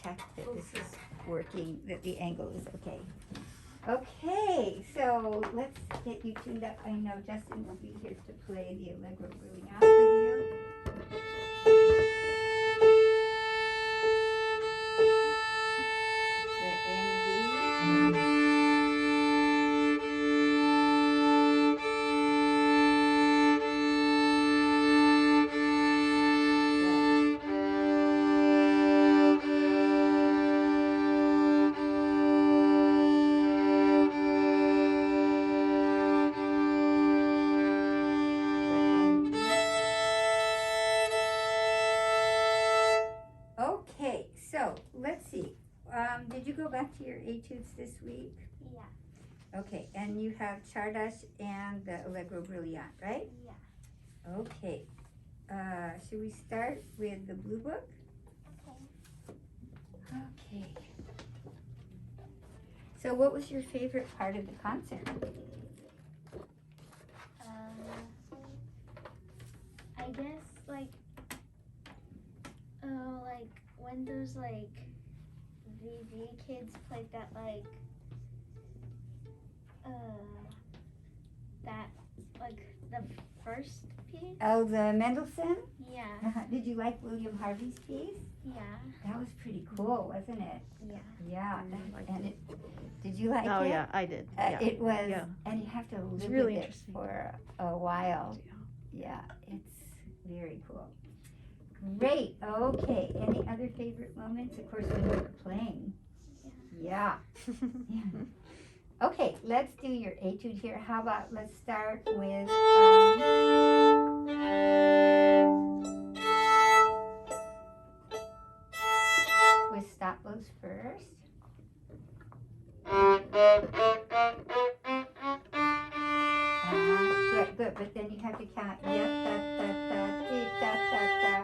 check that this is working, that the angle is okay. Okay, so let's get you tuned up. I know Justin will be here to play the Allegro Brilliante with you. Okay, so let's see. Did you go back to your etudes this week? Yeah. Okay, and you have Czardas and the Allegro Brilliante, right? Yeah. Okay. Should we start with the blue book? Okay. Okay. So what was your favorite part of the concert? I guess like when those like VV kids played that the first piece. Oh, the Mendelssohn? Yeah. Did you like William Harvey's piece? Yeah. That was pretty cool, wasn't it? Yeah. Yeah. liked And did you like it? Oh yeah, I did. Yeah. It was, Yeah. and you have to live really with it interesting. for a while. Yeah, it's very cool. Great. Okay. Any other favorite moments? Of course, when you were playing. Yeah. Yeah. Okay, let's do your etude here. How about let's start with stop bows first. Good, good. But then you have to count. Da, da, da, da, dee, da, da, da.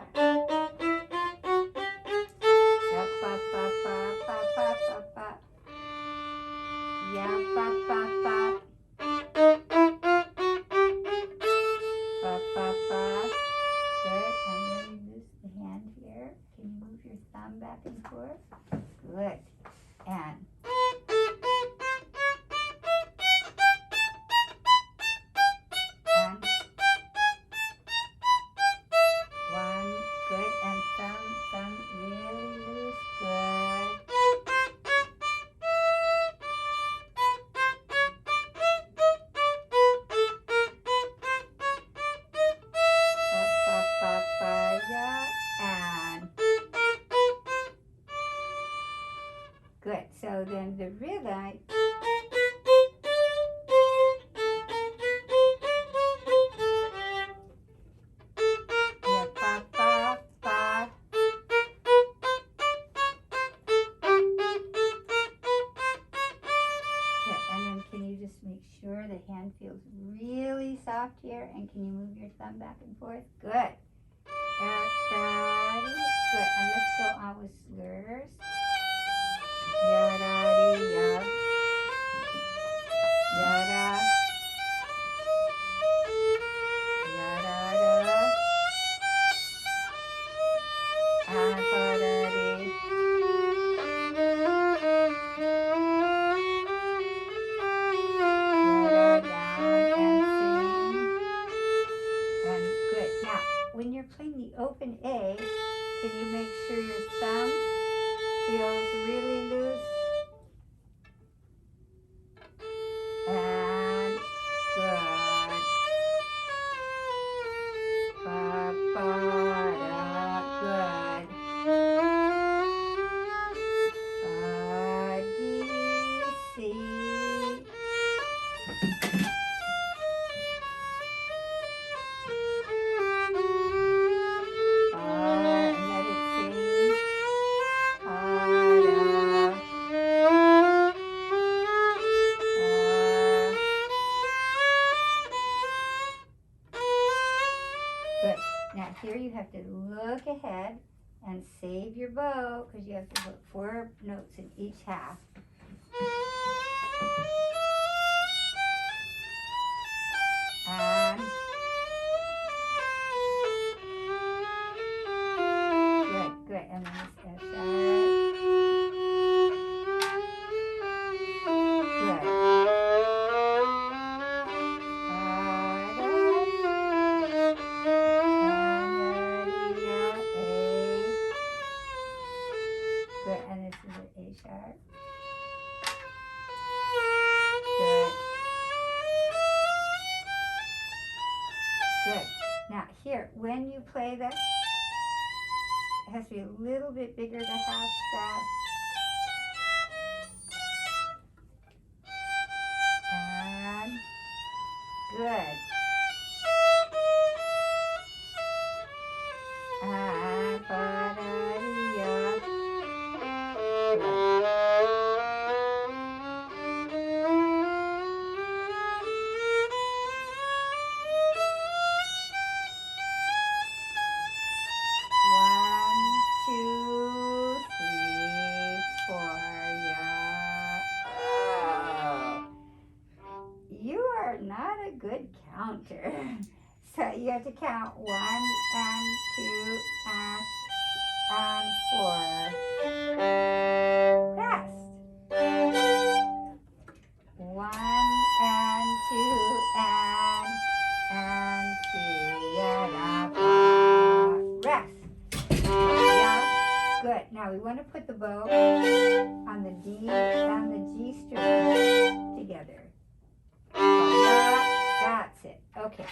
Yeah, ba, ba, ba, ba, ba, ba, ba. Yeah, ba, ba, ba. Ba, ba, ba. Good. And then you use the hand here. Can you move your thumb back and forth? Good. And one, good, and thumb really loose, good. Ba, ba, ba, ba, yeah, and good. So then the rhythm. Yeah, ba, ba, ba. Okay, and then can you just make sure the hand feels really soft here, and can you move your thumb back and forth? Good. Da, da, dee. Good. And let's go on with slurs. Ya, da, dee, ya. Ya, da. Ya, da, da. And ba, da, dee. Ya, da, down and sing. And good. Now, when you're playing the open A, can you make sure your thumb feels really loose? And good. Ba, ba, da, good. A, D, C. And let it sing. Da. Good. Now here you have to look ahead and save your bow because you have to put 4 notes in each half. And good, good. And then this F sharp. Good. And this is an A sharp. Good. Good. Now here, when you play this, it has to be a little bit bigger, the half step. And good. And ba-da-dee-ya. Good. One, two, three, four, yeah. Oh. You are not a good counter. So you have to count 1 and 2 and 4. Fast. 1 and 2 and 3. Yeah, rest. Yeah. Good. Now we want to put the bow on the D and the G string together. Yeah, that's it. Okay.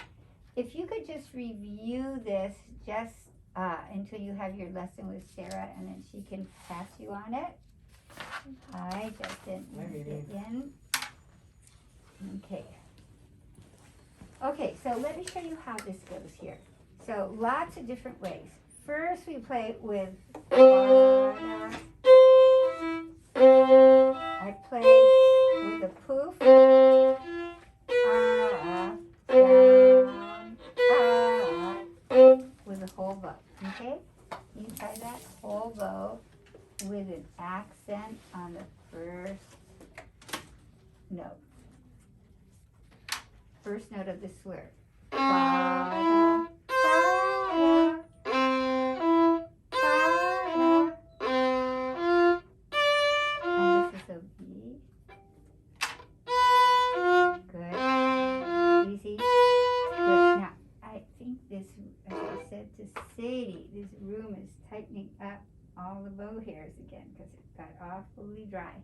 If you could just review this just until you have your lesson with Sarah, and then she can pass you on it. I just didn't get it in. Okay. Okay, so let me show you how this goes here. So lots of different ways. First we play with I play with a poof, down, with a whole bow. Okay? You try that whole bow with an accent on the first note. First note of the slur. Ba, ba, and this is a B. Good. Easy. Good. Now, I think this, as I said to Sadie, this room is tightening up all the bow hairs again because it got awfully dry.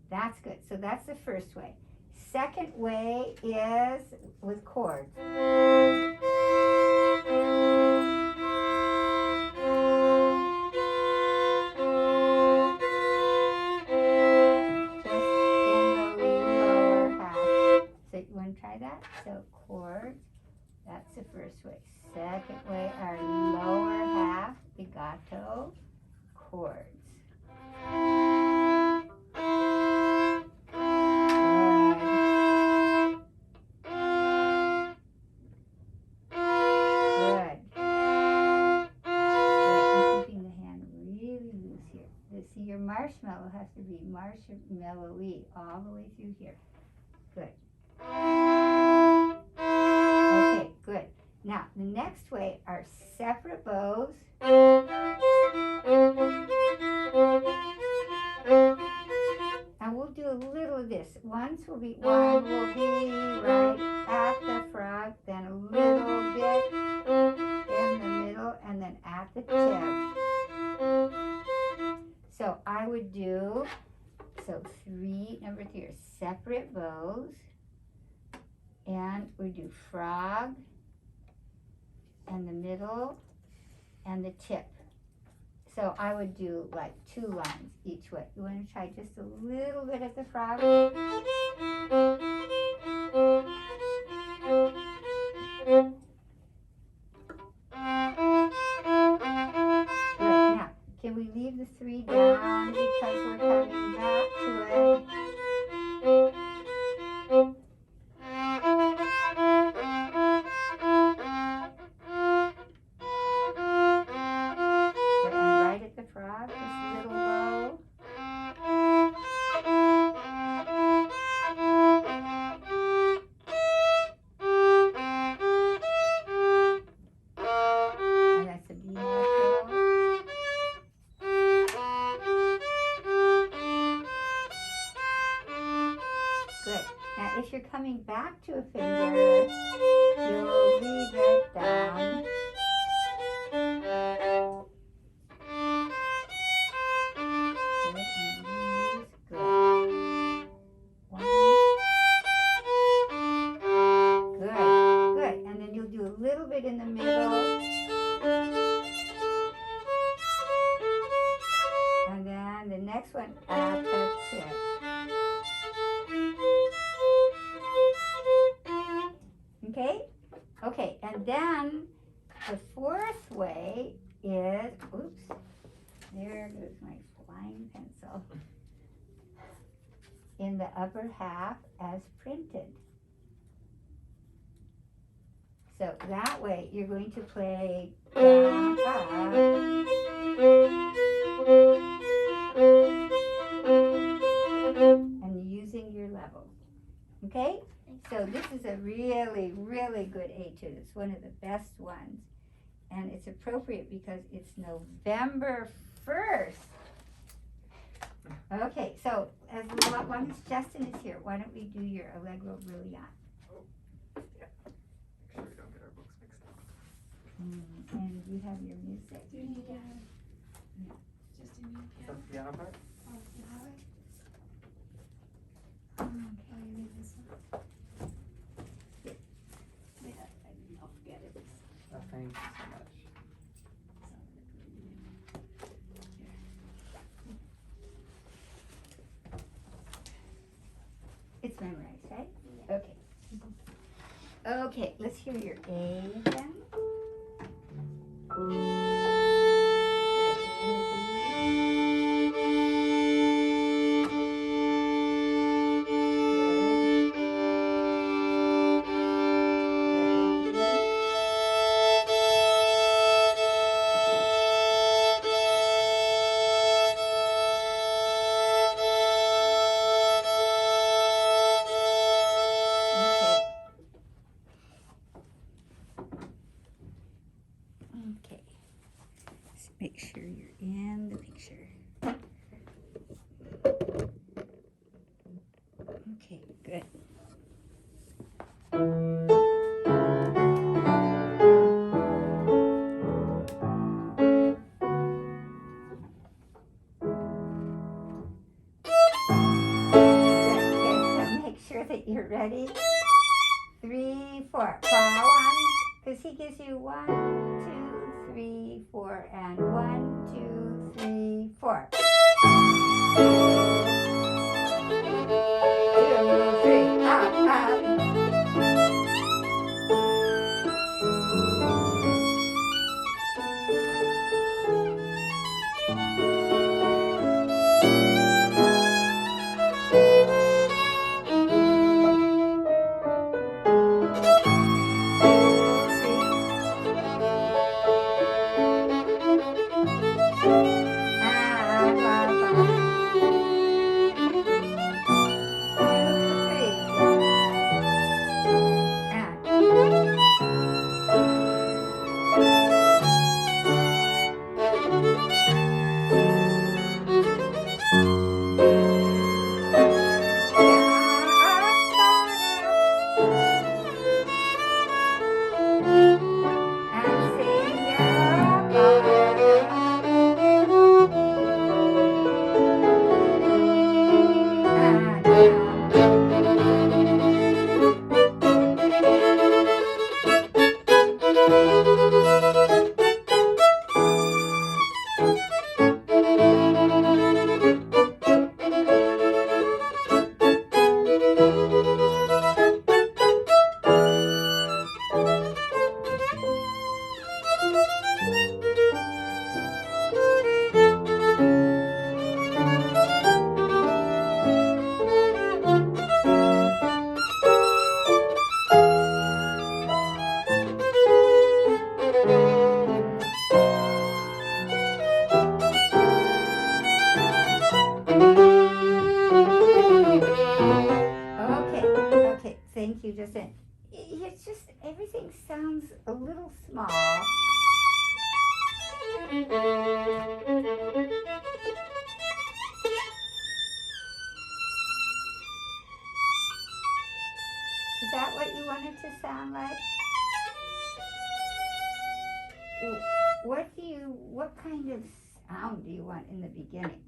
That's good. So that's the first way. Second way is with chords. Try that. So chords, that's the first way. Second way, our lower half, legato, chords. Good. I'm keeping the hand really loose here. See, your marshmallow has to be marshmallowy all the way through here. Good. Okay, good. Now, the next way are separate bows. And we'll do a little of this. One will be right at the frog, then a little bit in the middle, and then at the tip. So I would do, number 3 are separate bows. And we do frog, and the middle, and the tip. So I would do like 2 lines each way. You want to try just a little bit at the frog? Good. Now, can we leave the 3 down because we're coming back to it? If you're coming back to a finger, you'll leave it down. next one at the tip. Okay? Okay, and then the fourth way is, oops, there goes my flying pencil, in the upper half as printed. So that way you're going to play down, up, and using your level. Okay? So this is a really, really good etude. It's one of the best ones. And it's appropriate because it's November 1st. Okay, so as long as Justin is here, why don't we do your Allegro Brilliante? Make sure we don't get our books mixed up. And you have your music. Do you need just a new Is that the piano part? Oh, you have it? Okay. Oh, you need this one? Yeah, I'll get it. Oh, thank you so much. It's memorized, right? Okay. Okay, let's hear your A again. Okay. Let's make sure you're in the picture. Okay, good. So make sure that you're ready. 3, 4. Paw 1, because he gives you 1, 2, 3, 4, and 1, 2, 3, 4. 2, 3, up, up. Okay, thank you, Justin. It's just, everything sounds a little small. Is that what you wanted to sound like? What kind of sound do you want in the beginning?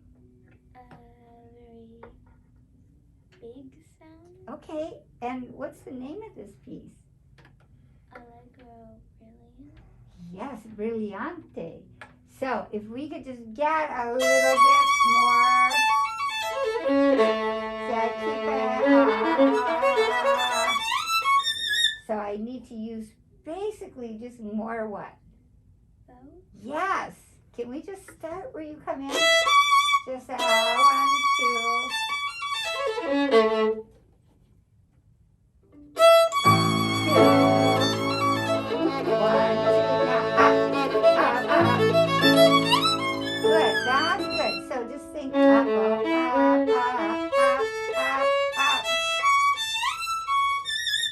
Very big sound. Okay, and what's the name of this piece? Allegro Brilliante. Yes, Brillante. So if we could just get a little bit more just more what? Bow. Yes. Can we just start where you come in? Just 1, 2. 2, 1, 2. Now up, up, up. Good. That's good. So just think up, up, up, up.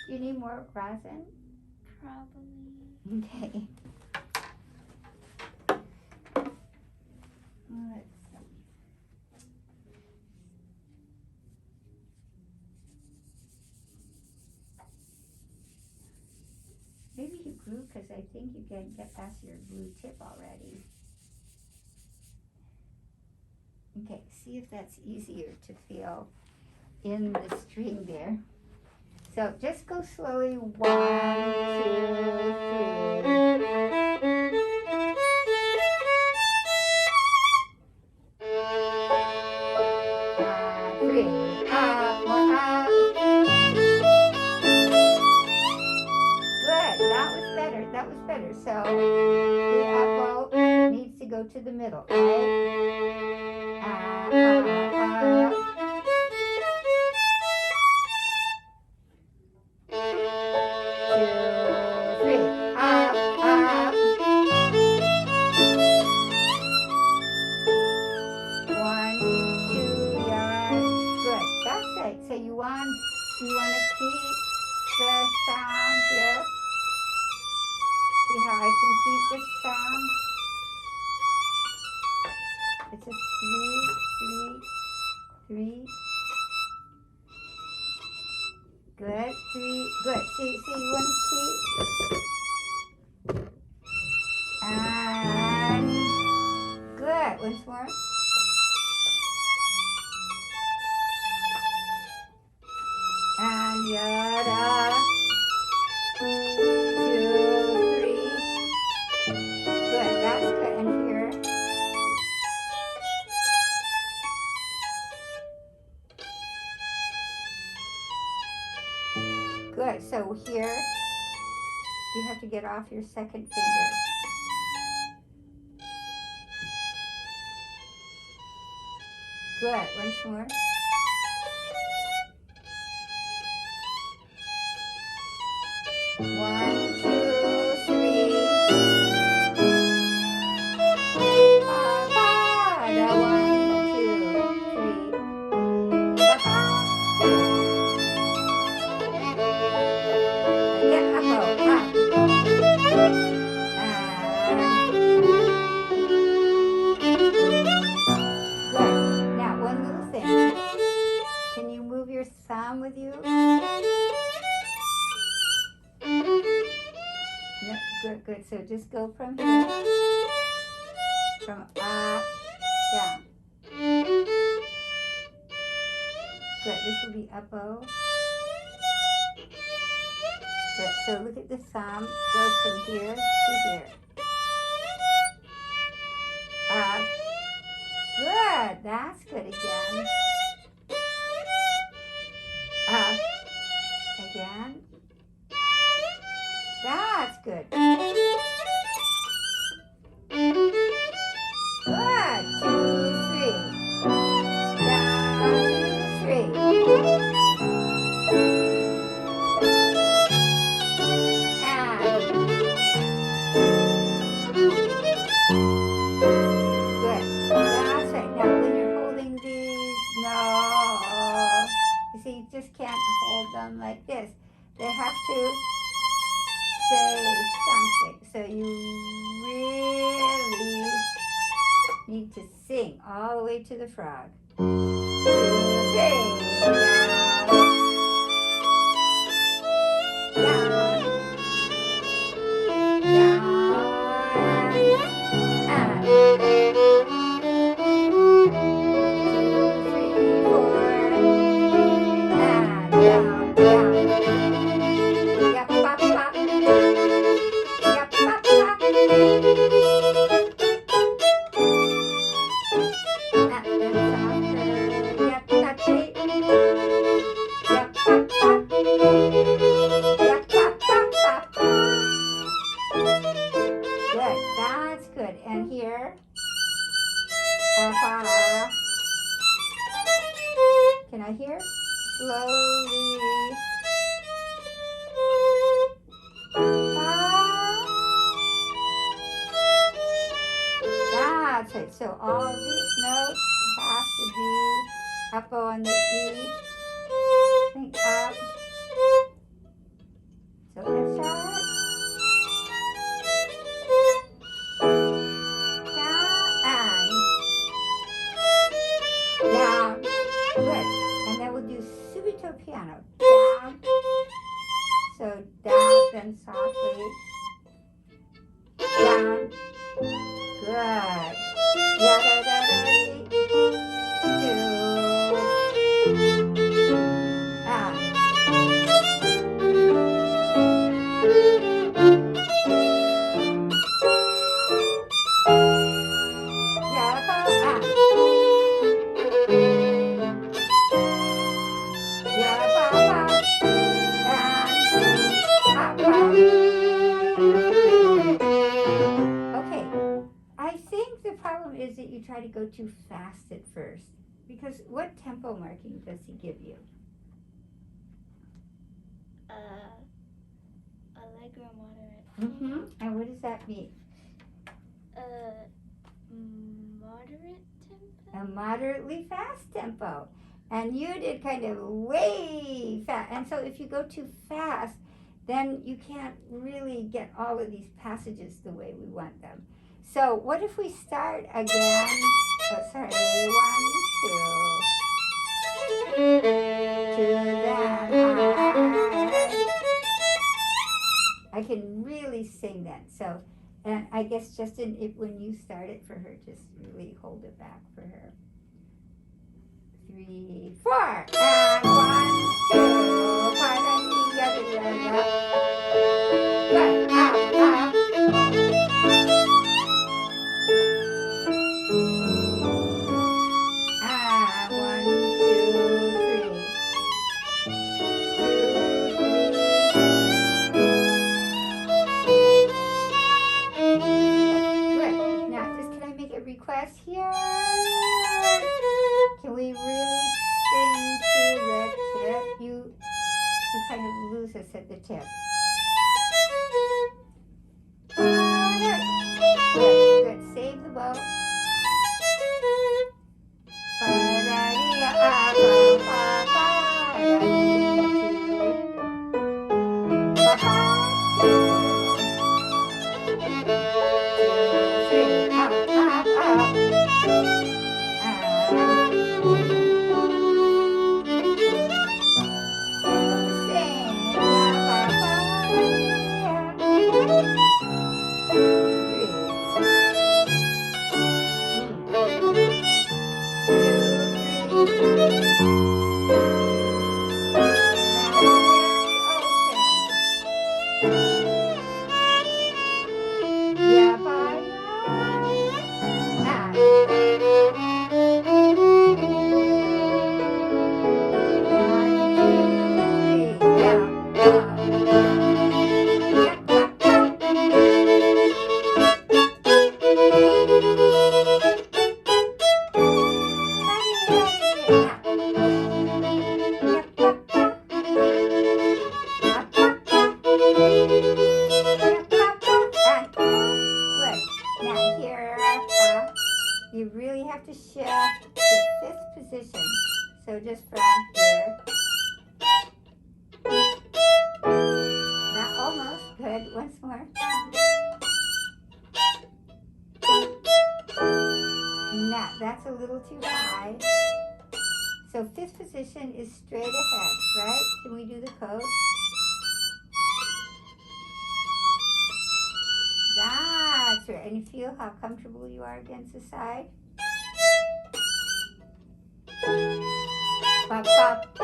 You need more rosin? Probably. Okay. Let's see. Maybe you grew because I think you can get past your blue tip already. Okay, see if that's easier to feel in the string there. So just go slowly. 1, 2, 3. 3. Up, more up. Good. That was better. That was better. So the up bow needs to go to the middle, right? Up. 2, 3. Up, up. 1, 2, yeah. Good. That's right. So you want to keep the sound here. See how I can keep the sound? It's a 3, 3, 3. Good. 3. Good. See, you want to keep. And good. Once more. And yada. 2, 3. Good. That's good. And here. Good. So here, you have to get off your second finger. Good. Once more. One, 2, 3. Ba-ba-da. 1, 2, 3. Ba-ba. 2. Get up, up. Good. Now, one little thing. Can you move your thumb with you? No, good. So just go from here. From up, down. Good. This will be up bow. Good. So look at the thumb. Goes from here to here. Up. Good. That's good again. Up. Again. That's good. Good. 2, 3. Down, 2, 3. And good. That's right. Now when you're holding these, no. You see, you just can't hold them like this. They have to say something. So you really need to sing all the way to the frog. 2, 3. Down. Down. And 2, 3, 4. And down, down. Yep, pop, pop. Yep, pop, pop. And then softer. Yep, touch it. Now here, slowly. That's it. So all these notes have to be up on the E. Think up. So let's try it. Down. Good. And then we'll do subito piano. Down. So down, then softly. Down. Good. Da da da da dee. Two. Is that you try to go too fast at first, because what tempo marking does he give you? Allegro moderate. And what does that mean? Moderate tempo. A moderately fast tempo. And you did kind of way fast. And so if you go too fast, then you can't really get all of these passages the way we want them. So what if we start again? Oh, sorry. 1, 2. To that. I can really sing that. So, and I guess Justin, when you start it for her, just really hold it back for her. 3, 4. And 1, 2. 5. Good. Up. Request here. Can we really sing to the tip? You kind of lose us at the tip. Good. Save the bow. You really have to shift to 5th position. So just from here. Now almost. Good. Once more. Now that's a little too high. So 5th position is straight ahead, right? Can we do the code? That's right. And you feel how comfortable you are against the side? Bop, bop. It's a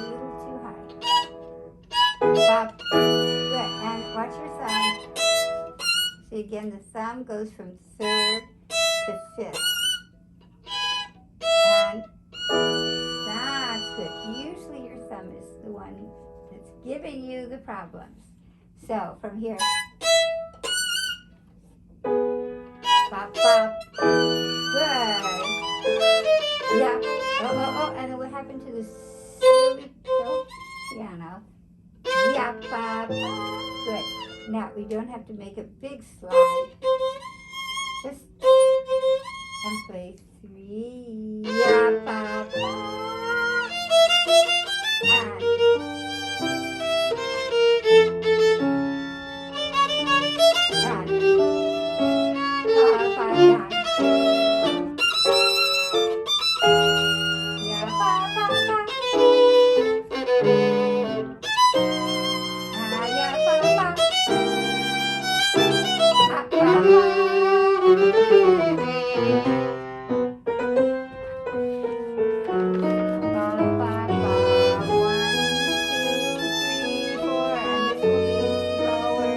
little too high. Bop. Good. And watch your thumb. So again, the thumb goes from 3rd to 5th. And that's good. Usually your thumb is the one that's giving you the problems. So from here. Bop, bop. Good. Yeah. Oh, and then what happened to the silly piano? Yeah, ba, ba. Good. Now, we don't have to make a big slide. Just and play 3. Yeah, ba, ba. And yeah, ba, ba, ba. Yeah, ba, ba. Ba, ba, ba. 1, 2, 3, 4. And this will be slower.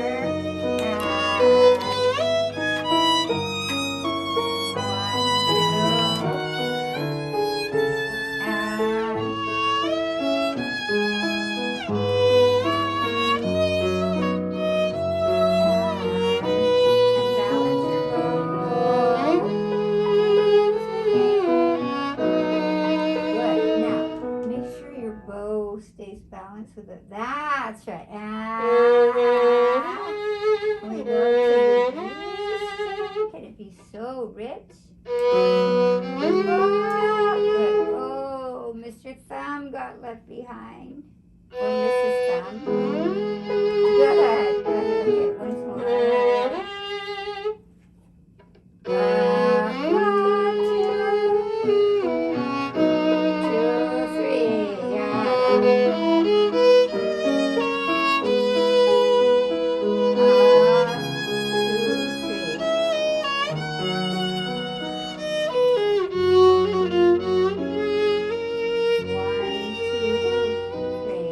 Balance your bow. Good. Now, make sure your bow stays balanced with it. That's right. We go to the B string. Can it be so rich? Good. Oh, Mr. Thumb got left behind. Or Mrs. Thumb. Good. Okay, once more. 1, 2, 3. Yeah. 1, 2, 3.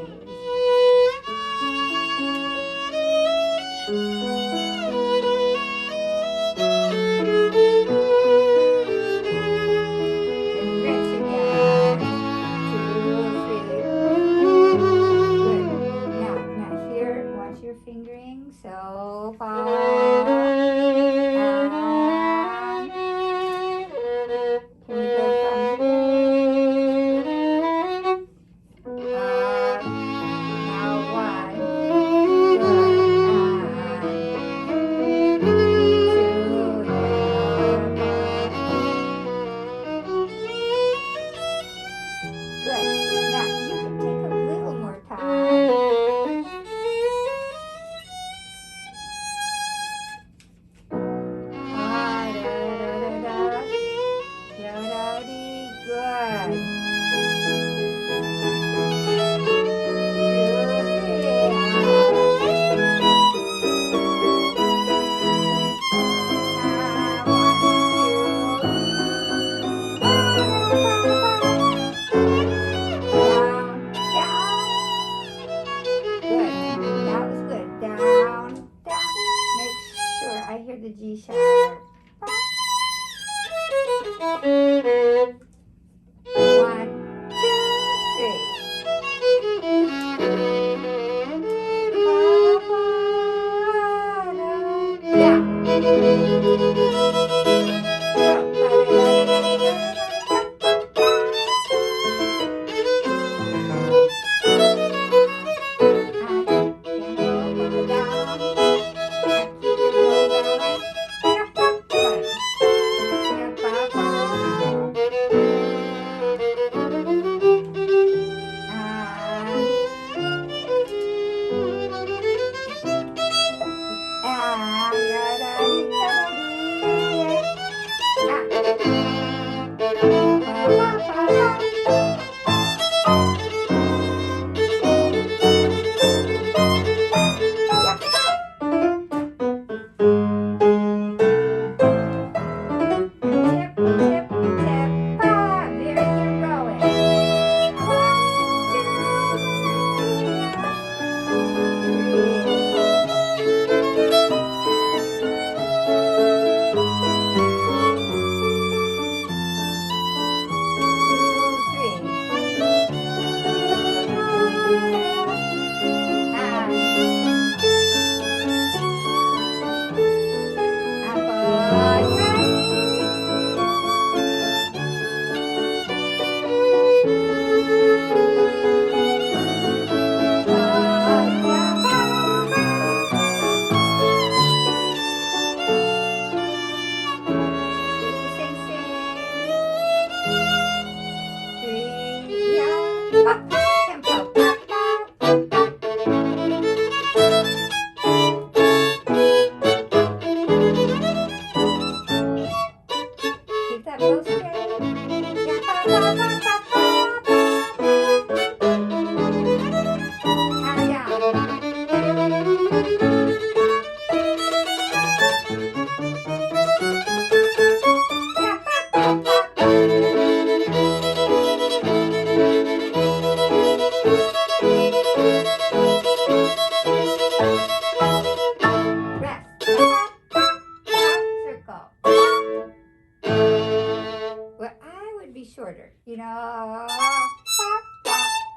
harder. You know,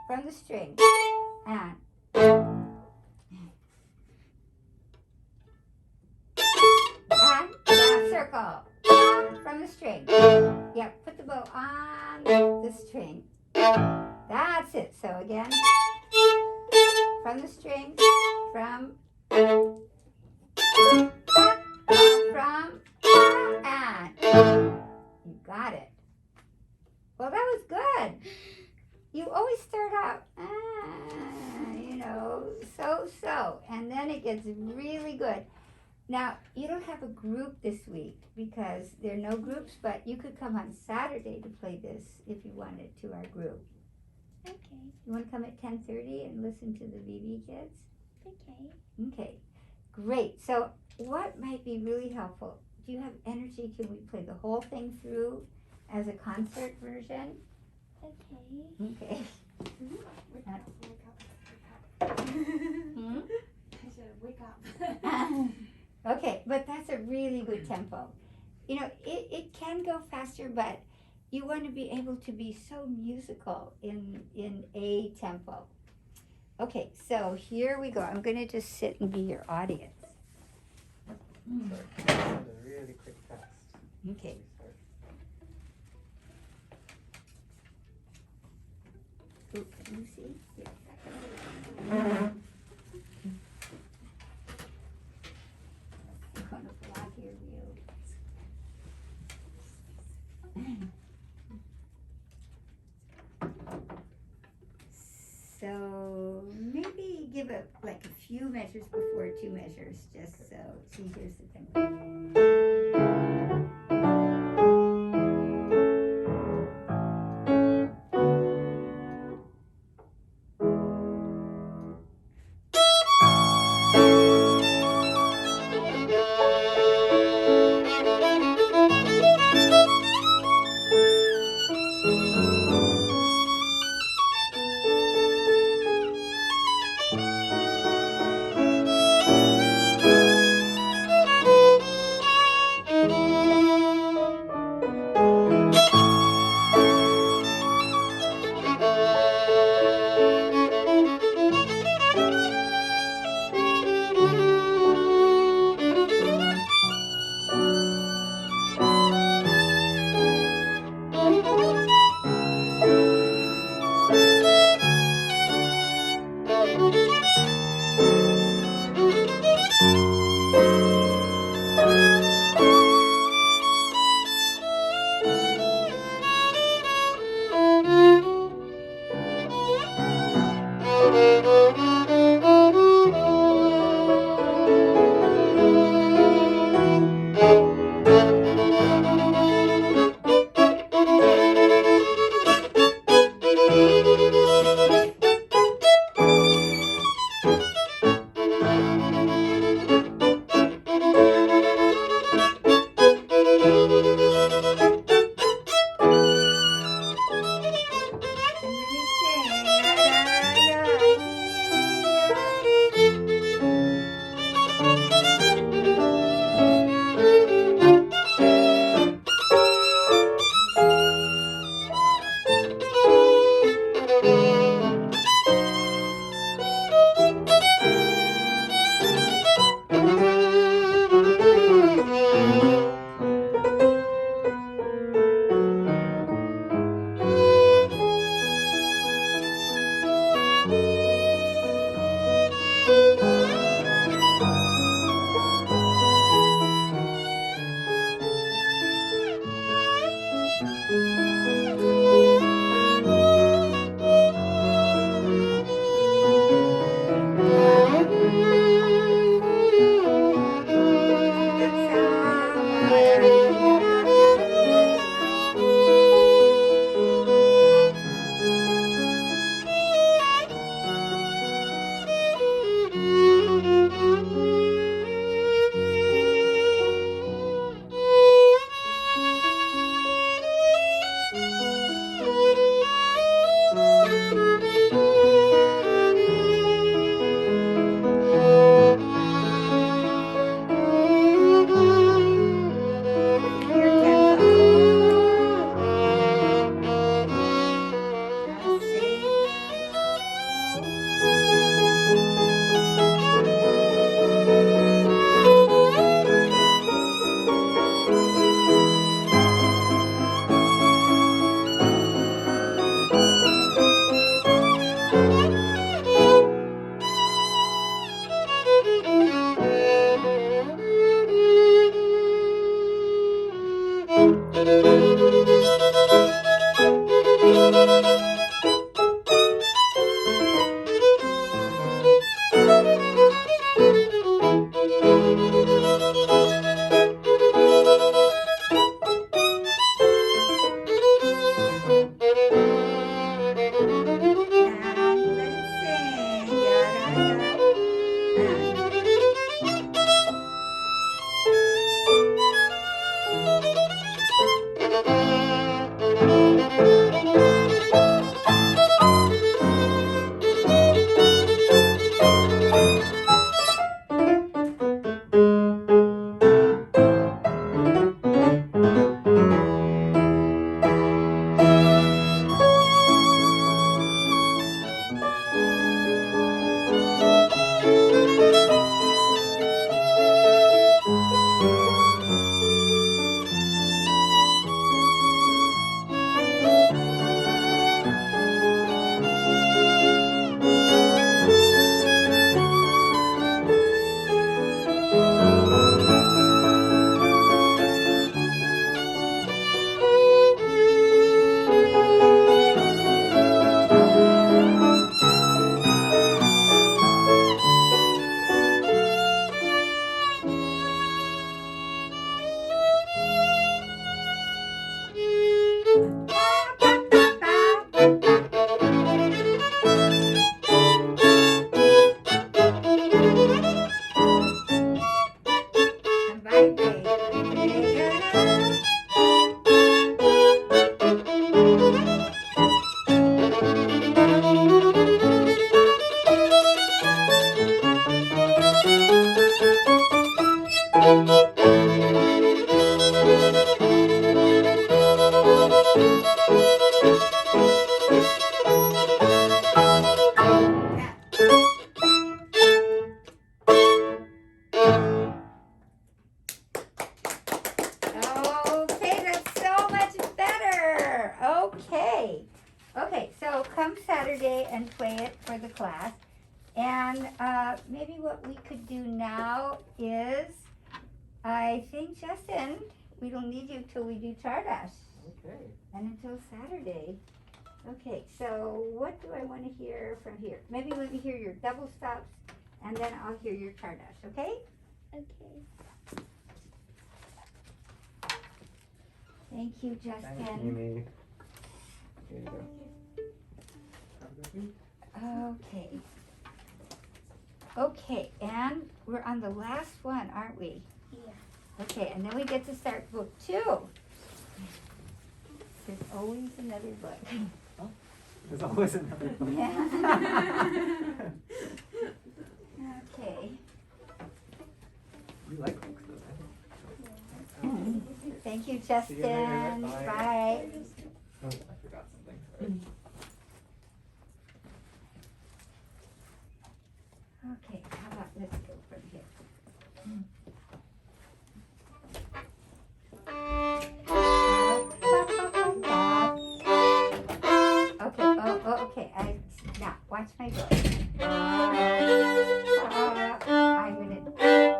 from the string. And circle from the string. Yep, put the bow on the string. That's it. So again, from the string, from, and you got it. Well, that was good. You always start out, you know, so, and then it gets really good. Now, you don't have a group this week because there are no groups, but you could come on Saturday to play this if you wanted to our group. Okay. You want to come at 10:30 and listen to the VV kids? Okay. Okay, great. So what might be really helpful? Do you have energy? Can we play the whole thing through as a concert version? Okay. Okay. Wake up, wake up, wake up. Hmm? I said, wake up. Okay, but that's a really good tempo. You know, it can go faster, but you want to be able to be so musical in a tempo. Okay, so here we go. I'm going to just sit and be your audience. Sorry, really quick test. Okay. Ooh, can you see? Yeah. I'm going to block your view. So maybe give it like a few measures before 2 measures, just so. See, here's the thing. Okay. Okay, so come Saturday and play it for the class. And maybe what we could do now is, I think, Justin, we don't need you till we do Czardas. Okay. And until Saturday. Okay, so what do I want to hear from here? Maybe let me hear your double stops, and then I'll hear your Czardas, okay? Okay. Thank you, Justin. Thanks, Amy. Here you go. Have a good week. Okay. Okay, and we're on the last one, aren't we? Yeah. Okay, and then we get to start book 2. There's always another book. There's always another one. Yeah. Okay. You like books, though, right? Thank you, See you later. Justin. Bye. Bye. Oh, I forgot something. Sorry. Okay, how about let's go from here. Okay, okay. Now watch my book.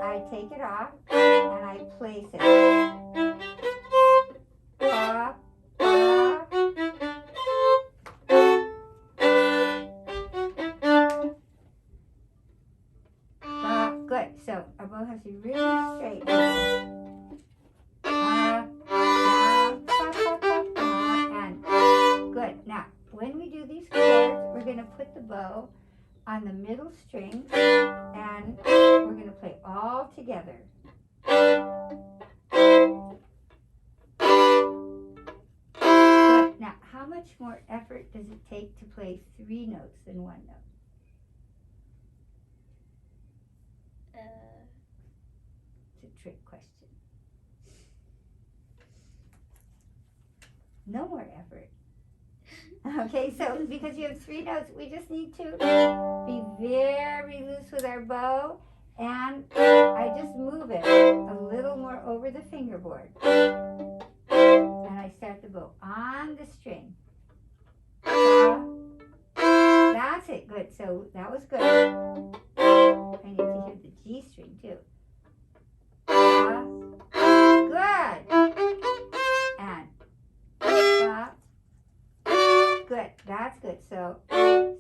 I take it off and I place it. Good. So our bow has to be really straight. And good. Now, when we do these chords, we're going to put the bow on the middle string, and we're going to play all together. Good. Now, how much more effort does it take to play 3 notes than 1 note? It's a trick question. No more effort. Okay, so because you have 3 notes, we just need to be very loose with our bow, and I just move it a little more over the fingerboard. And I start the bow on the string. That's it, good. So that was good. I need to hear the G string too. Good. And good. That's good. So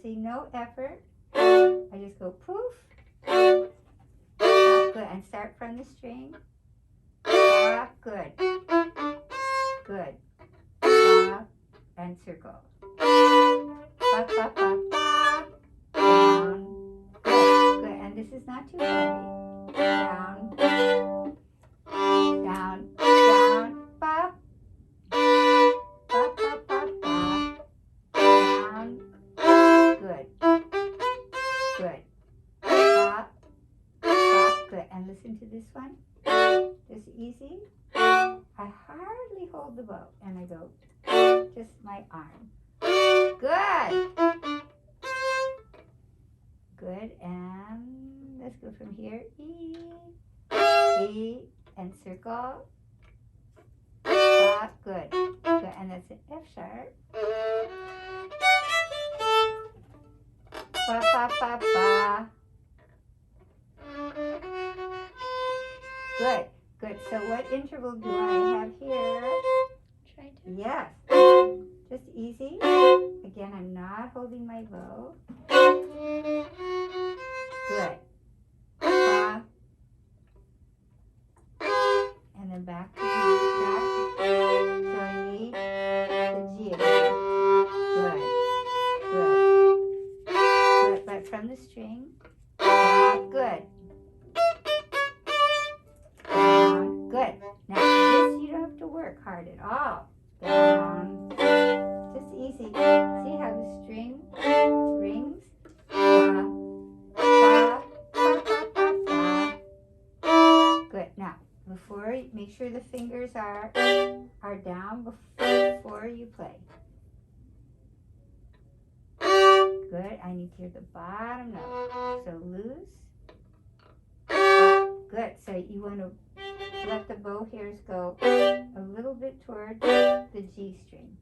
see, no effort. I just go poof. Good. And start from the string. Good. Good. And circle. Down. Good. And this is not too heavy. Down. Down. Down. Pop. Pop, pop, pop, pop. Down. Good. Good. Pop. Pop. Good. And listen to this one. Just easy. I hardly hold the bow, and I go just my arm. Good. Good. And let's go from here. E. E. And circle. Good. Good. And that's an F sharp. Ba, ba, ba, ba. Good. Good. So what interval do I have here? Try to. Yes. Just easy. Again, I'm not holding my bow. Good. Ba. And then back to back. So I need the G again. Good. Good. Good. But from the string. Good. Down. Good. Now this you don't have to work hard at all. Down. Just easy. See how the string rings? Ba, ba, ba, ba, ba, ba. Good. Now, make sure the fingers are down before you play. Good. I need to hear the bottom note. So loose. Good. So you want to let the bow hairs go a little bit toward the G string.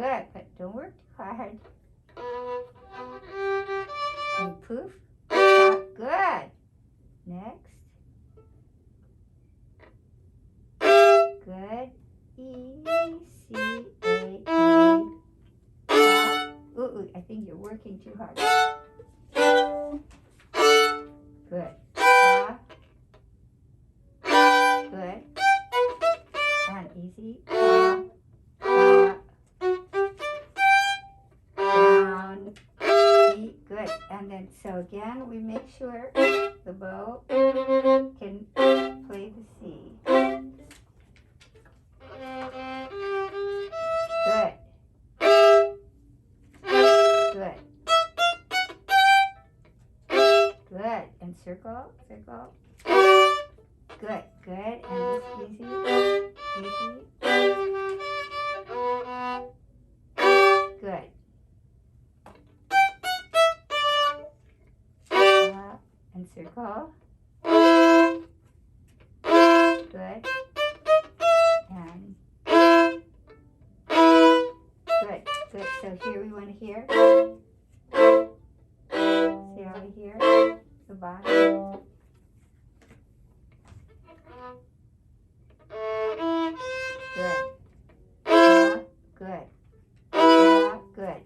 Good, but don't work too hard. And poof. Stop. Good. Next. Good. E, C, A, E. Ooh, I think you're working too hard. Good. Good. And easy. Down. E. Good. And then, so again, we make sure the bow can play the C. Good. Good. Good. And circle, circle. Good, good. And just easy, easy. Good. And circle. Good. And good, good. So here we want to hear. See how we hear the bottom. Good. Good. Good.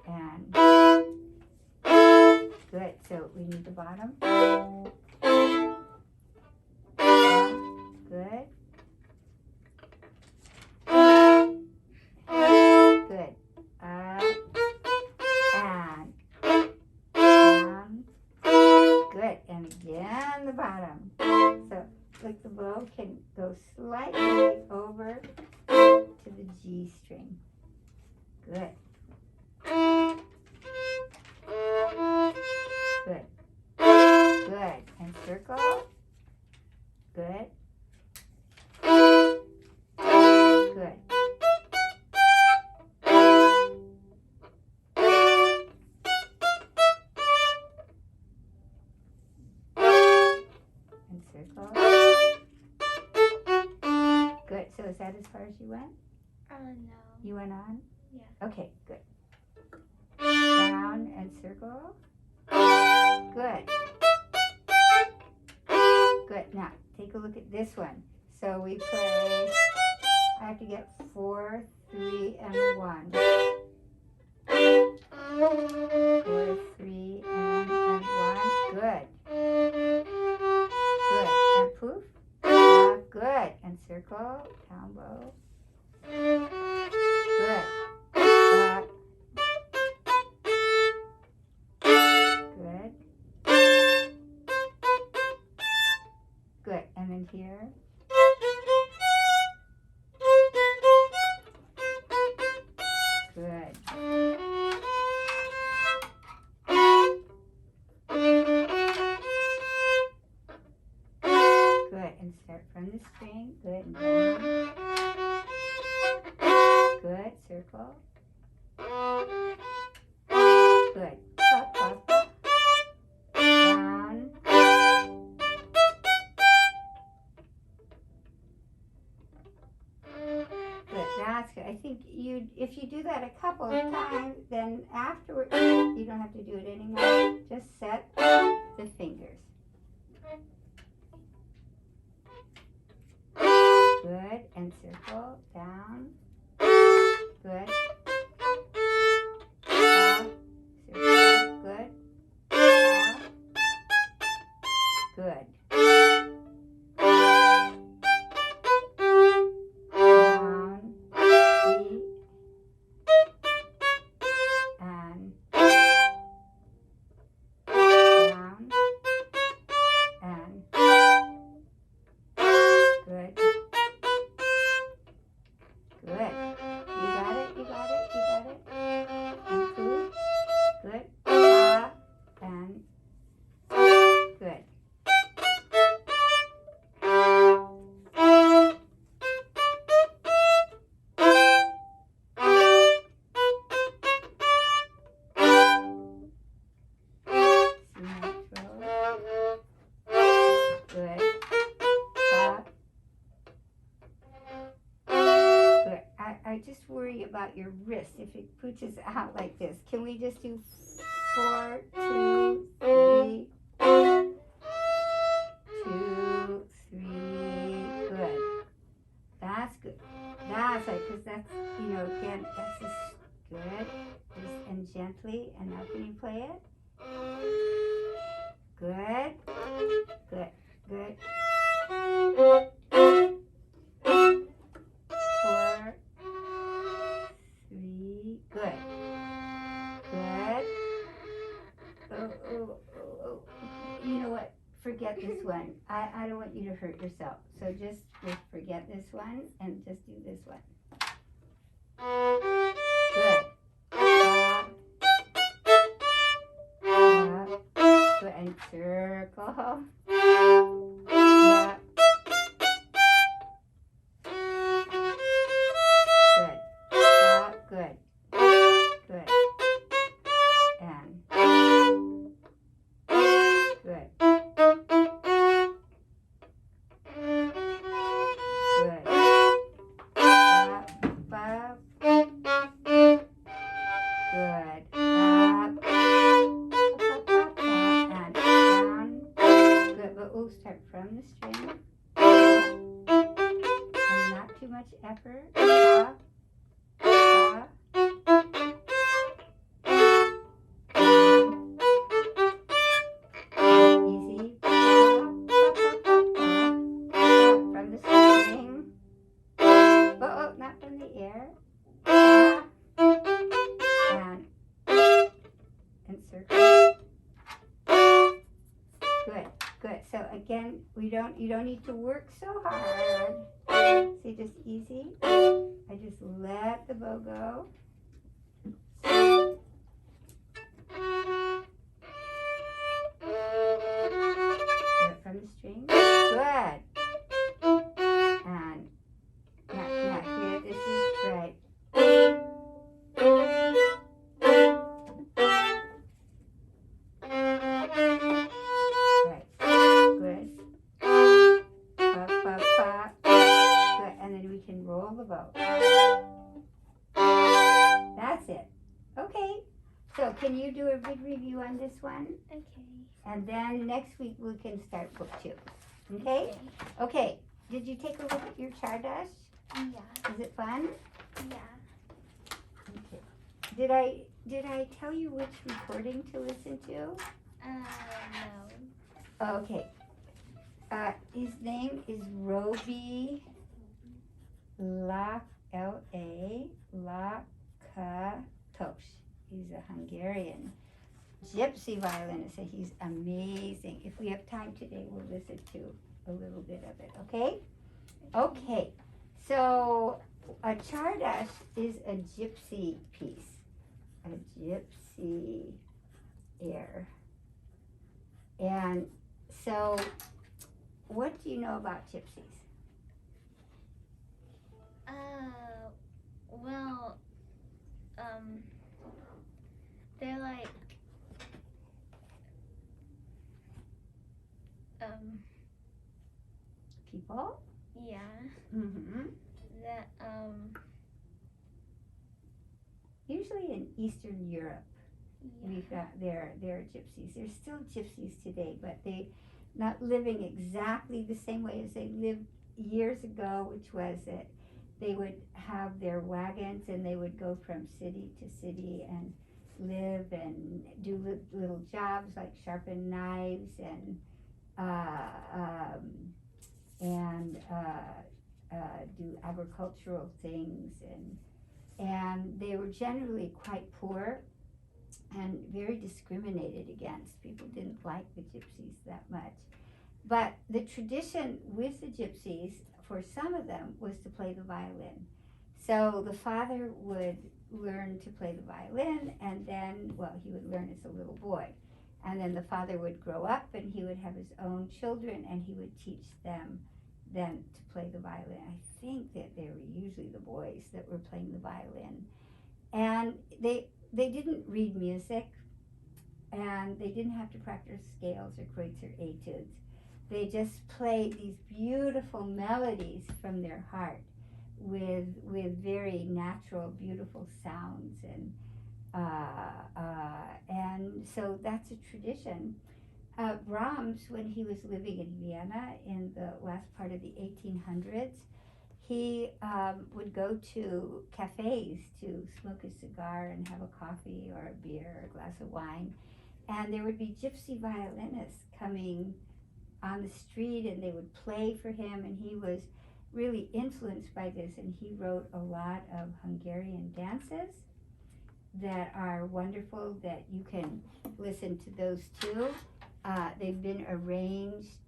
And good. So we need the bottom. Good. Good. And down. Good. And again the bottom. So like the bow can go slightly over to the G string. Good. Good. Good. And circle. Good. Good. And circle. Good. So is that as far as you went? No. You went on? Yeah. Okay, good. Down and circle. Good. Good. Now, take a look at this one. So we play, I have to get 4, 3, and 1. 4, 3, and 1. Good. Good. And poof. Good. And circle. Down bow. Good. Good. Good. And then here. Good. Good. And start from the string. Good. And down. Good. Circle. Good. Up, up, up. Down. Good. That's good. I think if you do that a couple of times, then afterwards you don't have to do it anymore. Just set the fingers. Good. And circle. Down. Good. Up. Circle. Good. Up. Good. Down. E. And down. And good. Good. I just worry about your wrist if it pushes out like this. Can we just do 4, 2, 3, 2, 3, good. That's good. That's right, because that's, again, that's just good. Just and gently, and now can you play it? Good, good, good. 4, 3, good. Good. Oh. You know what? Forget this one. I don't want you to hurt yourself. So just forget this one and just do this one. Good. Good. And circle. Yeah. Good. Good. Good. And good. Good. Up. Good. Up. And down. Good. But we'll start from the string. And not too much effort. Up. Easy. From the string. Oh, not from the air. And circle. Good. So again, you don't need to work so hard. See, just easy. I just let the bow go. From the string. Good. And now here, this is right. Right. Good. Good. And then we can roll the bow. That's it. Okay. So can you do a big review on this one? Okay. And then next week we can start book 2. Okay? Okay. Did you take a look at your Czardas? Yeah. Is it fun? Yeah. Okay. Did I tell you which recording to listen to? No. Okay. His name is Robi Lakatos. He's a Hungarian gypsy violinist, and he's amazing. If we have time today, we'll listen to a little bit of it, okay? Okay, so a Czardas is a gypsy piece, a gypsy air. And so, what do you know about gypsies? Well, they're like, People? yeah, Mm-hmm. that, Usually in Eastern Europe, yeah. we've got there are gypsies. There's still gypsies today, but they not living exactly the same way as they lived years ago, which was that they would have their wagons and they would go from city to city and live and do little jobs like sharpen knives and do agricultural things, and they were generally quite poor and very discriminated against. People didn't like the gypsies that much. But the tradition with the gypsies, for some of them, was to play the violin. So the father would learn to play the violin, and then, well, he would learn as a little boy. And then the father would grow up, and he would have his own children, and he would teach them then to play the violin. I think that they were usually the boys that were playing the violin. And they didn't read music, and they didn't have to practice scales or chords or etudes. They just played these beautiful melodies from their heart. with very natural, beautiful sounds, and so that's a tradition. Brahms, when he was living in Vienna in the last part of the 1800s, he would go to cafes to smoke a cigar and have a coffee or a beer or a glass of wine. And there would be gypsy violinists coming on the street and they would play for him. And he was really influenced by this. And he wrote a lot of Hungarian dances that are wonderful, that you can listen to those too. They've been arranged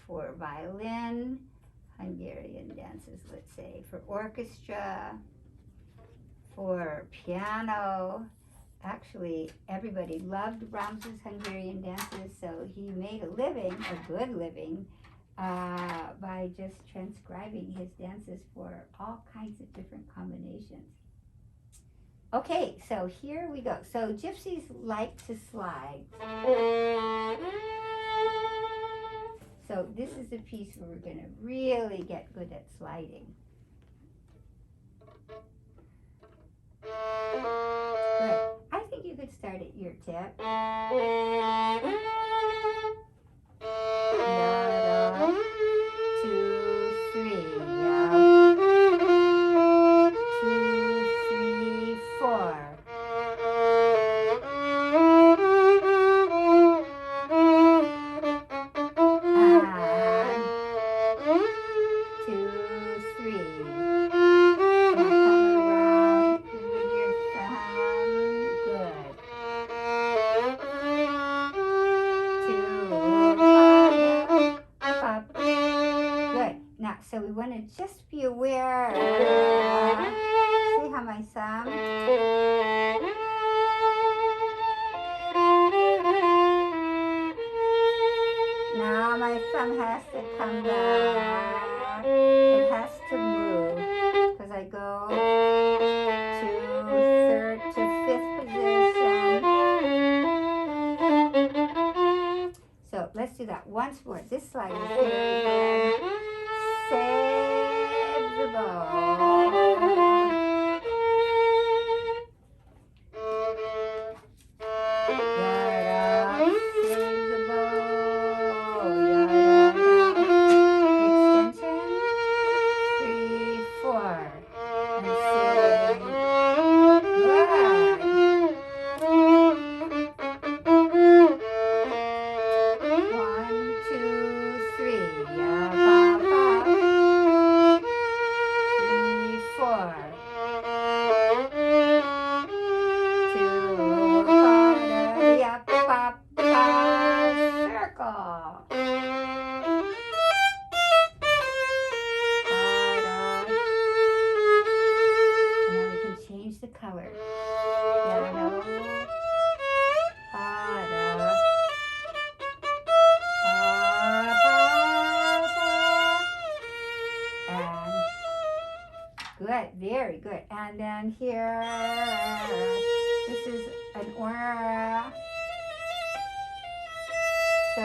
for violin, Hungarian dances, let's say, for orchestra, for piano. Actually, everybody loved Brahms's Hungarian dances, so he made a living, a good living, by just transcribing his dances for all kinds of different combinations. Okay, so here we go. So gypsies like to slide. So this is the piece where we're going to really get good at sliding. Good. I think you could start at your tip. Da, 2, 3. 2, 3, 4. So we want to just be aware. See how my thumb. Now my thumb has to come back. It has to move because I go to third to fifth position. So let's do that once more. This slide is very good. Save the bow. Yada, save the bow. Yada, extension. 3, 4. And save. Good. 1, 2, 3. Yeah, 3, 4. 2, up, circle. And now we can change the color. Yellow, good, very good. And then here, this is an aura. So I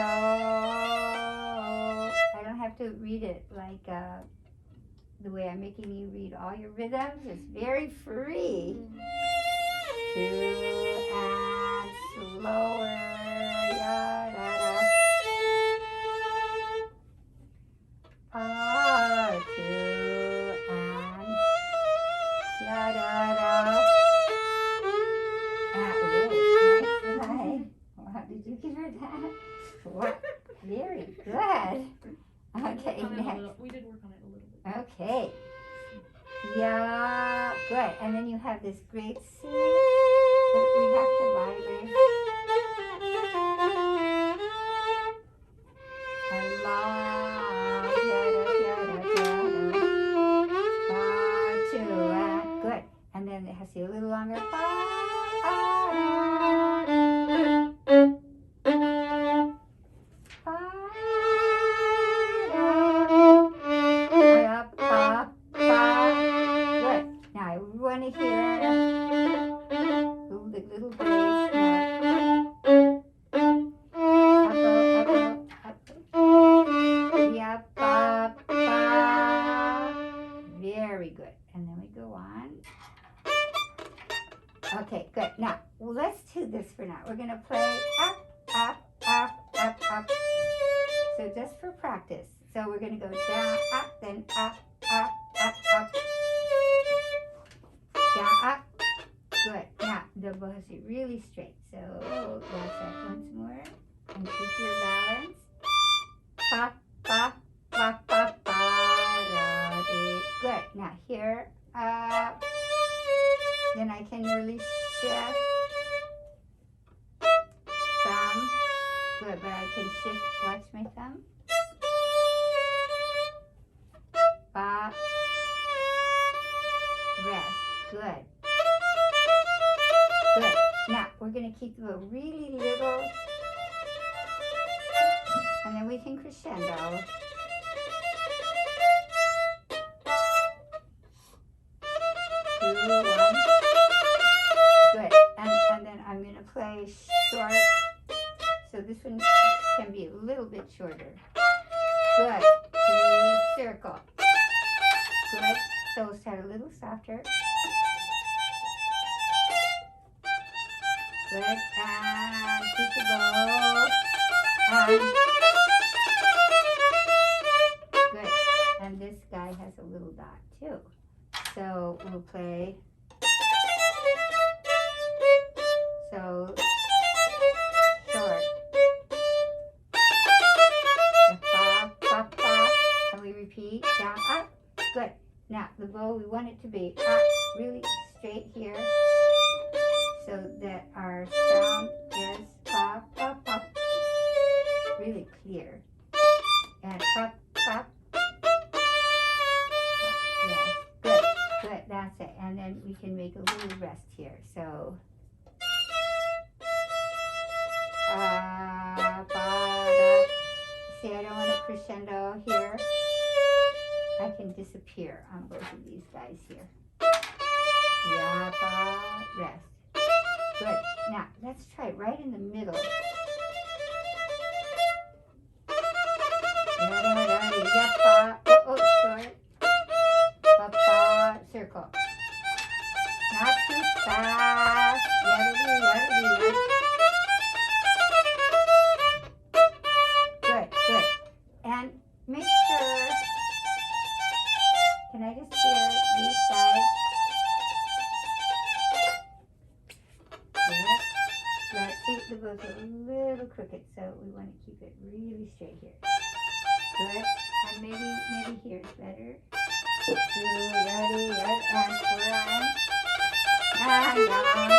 don't have to read it like the way I'm making you read all your rhythms. It's very free. 2 and slower. Yada. 2 and yada. Nice slide. Wow, did you give her that? What? Very good. Okay, next. We did work on it a little bit. Okay. Yeah, good. And then you have this great C. We have to vibrate. Good. And then it has to be a little longer. Good. Now I want to hear the little bass note. Very on. Okay, good. Now, let's do this for now. We're going to play up, up, up, up, up. So just for practice. So we're going to go down, up, then up, up, up, up. Down, up. Good. Now, the bow has to be really straight. So that's that once more. And keep your balance. Pa, pa, pa, pa, pa, da, dee. Good. Now here, up. Then I can really shift. Thumb. Good, but I can shift. Watch my thumb. Ba. Rest. Good. Good. Now, we're going to keep the bow really little. And then we can crescendo. 2, 1. Good. And then I'm going to play short. So this one can be a little bit shorter. Good. 3, circle. Good. So we'll start a little softer. Good. And keep the bow. And good. And this guy has a little dot too. So we'll play. So short. Ba, ba, ba. And we repeat down, up. Good. Now the bow, we want it to be up, really straight here, so that our sound is pop, pop, pop. Really clear. And pop, pop. Yes. Good. Good. That's it. And then we can make a little rest here. So. Ba, da. See, I don't want to crescendo here. I can disappear on both of these guys here. Ya, ba, rest. Good. Now, let's try it right in the middle. Yapa. Oh, short. Papa, circle. Not too fast. Yaddy. Good, good. And make sure. Can I just hear these guys? Good. Let's see, the bow's a little crooked, so we want to keep it really straight here. Good. And maybe here's better. 2, ready, and 4 on. And down.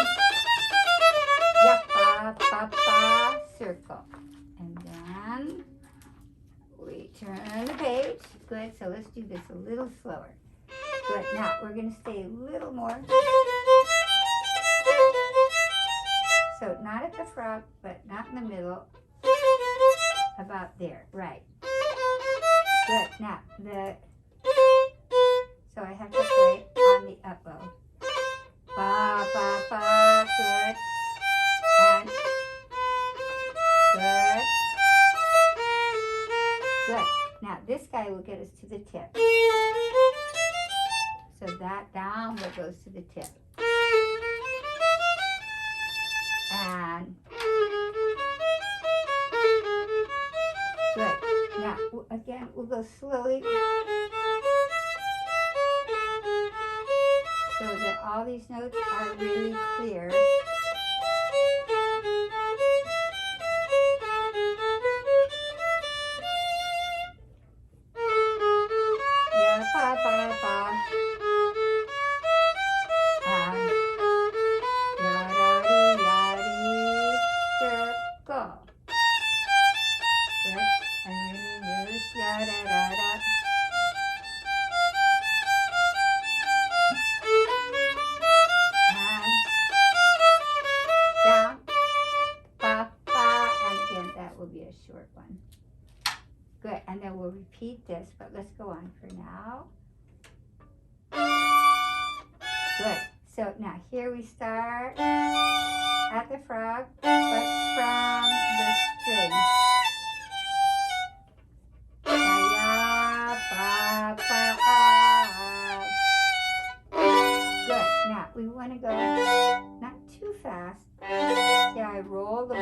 Yappa, papa, circle. And then we turn the page. Good. So let's do this a little slower. Good. Now we're going to stay a little more. So not at the front, but not in the middle. About there. Right. Good. Now so I have to play on the up bow. Ba, ba, ba. Good. And good. Good. Now this guy will get us to the tip. So that downward goes to the tip. And good. Now again, we'll go slowly so that all these notes are really clear. Yeah, ba, ba, ba. Circle. Good. And really loose. Ya-da-da-da. And down. Ba, ba. And again, that will be a short one. Good. And then we'll repeat this, but let's go on for now. Good. So now here we start at the frog, but from the string. Ba, ba, ba, we want to go not too fast. See how I roll the bow?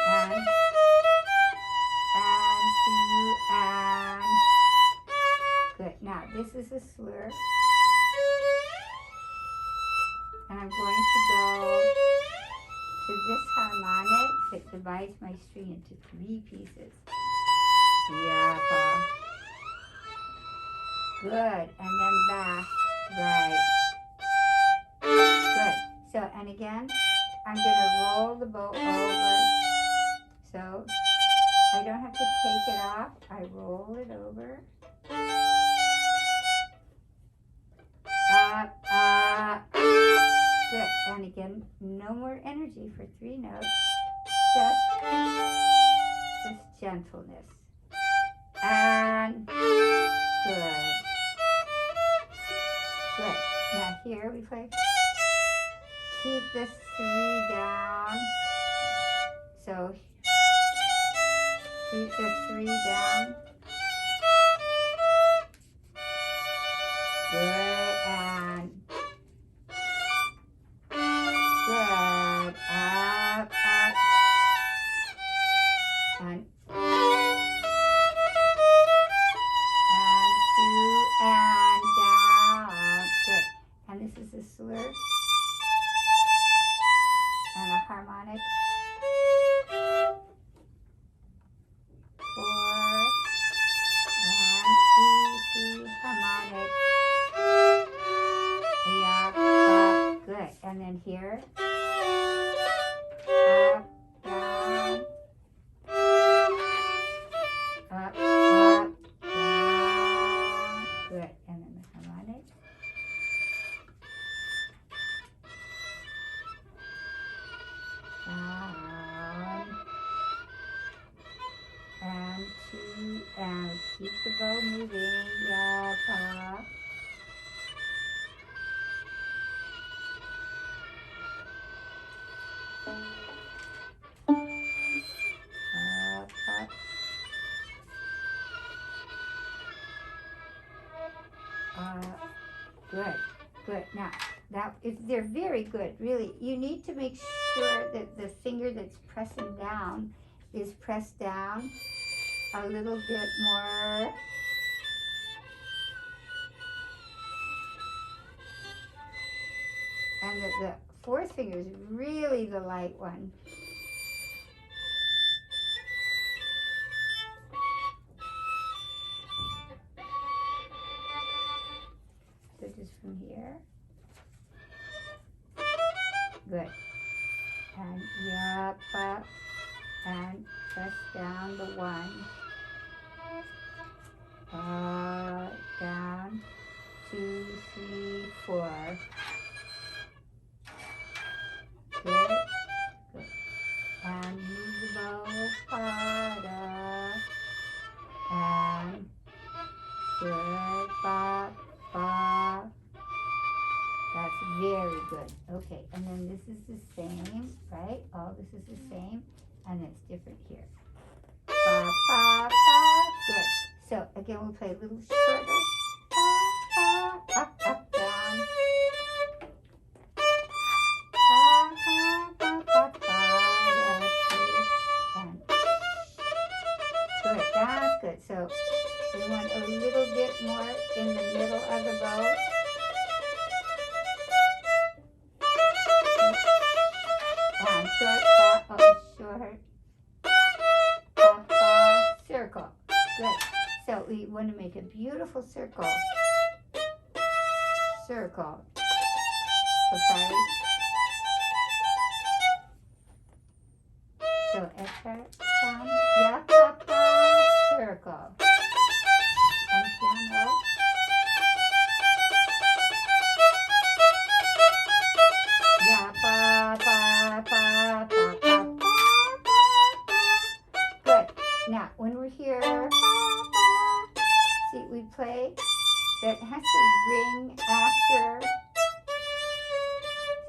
And two, and good. Now this is a slur. And I'm going to go to this harmonic that divides my string into 3 pieces. Yeah, good. And then back. Right. Good. So, and again, I'm going to roll the bow over. So, I don't have to take it off. I roll it over. Up, up. Good. And again, no more energy for 3 notes. Just gentleness. And good. Good. Now here we play. Keep the 3 down. So keep the 3 down. Good. And good. Up, up. And 2 and down. Good. And this is a slur and a harmonic. 4 and easy harmonic. Yeah, good. And then here, up, down, up, down. Good. And then the harmonic. Down. And 2, and keep the bow moving. Yeah, up. Good, good. Now, they're very good, really. You need to make sure that the finger that's pressing down is pressed down a little bit more. And that the 4th finger is really the light one. So just from here. Good. And yup, up, and press down the 1. Down, 2, 3, 4. Good, good. And move the bow harder. And good, ba, ba. That's very good. Okay, and then this is the same, right? All this is the same, and it's different here. Ba, ba, ba. Good. So again, we'll play a little shorter. Ba, ba, up, up, down. Ba, ba, ba, ba, ba, and good. That's good. So we want a little bit more in the middle of the bow. And short, ba, oh, short. Ba, ba, circle. Good. So we want to make a beautiful circle. Circle. Oh, sorry. So extra down. Yeah, ba, ba, circle. And piano. Yeah, ba, ba, ba, ba, ba, ba, ba. Good. Now, when we're here, ba, ba, see, we play that has to ring after.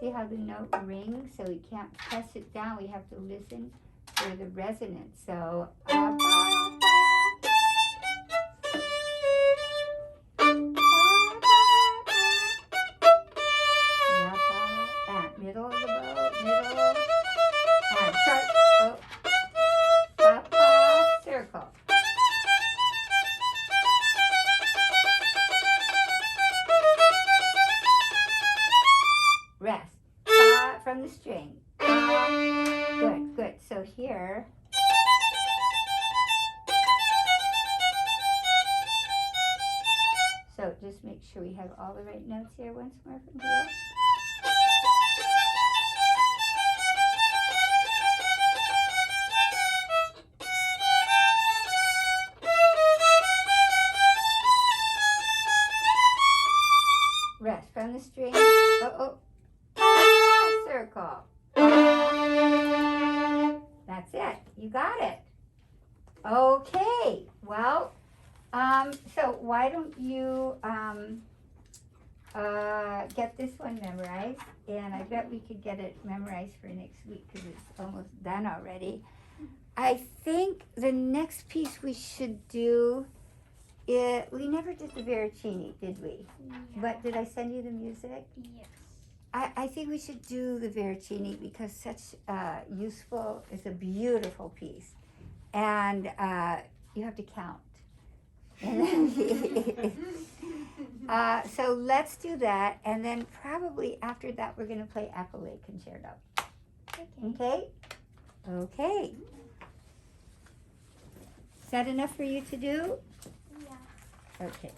See how the note rings? So we can't press it down. We have to listen for the resonance. So, ba, ba, just make sure we have all the right notes here once more from here. Rest from the string. Circle. That's it. You got it. Okay. Well, so why don't you get this one memorized? And I bet we could get it memorized for next week because it's almost done already. I think the next piece we should do we never did the Veracini, did we? Yeah. But did I send you the music? Yes. I think we should do the Veracini because such useful, it's a beautiful piece. And you have to count. So let's do that. And then probably after that, we're going to play Appellate Concerto. Okay? Okay. Is that enough for you to do? Yeah. Okay.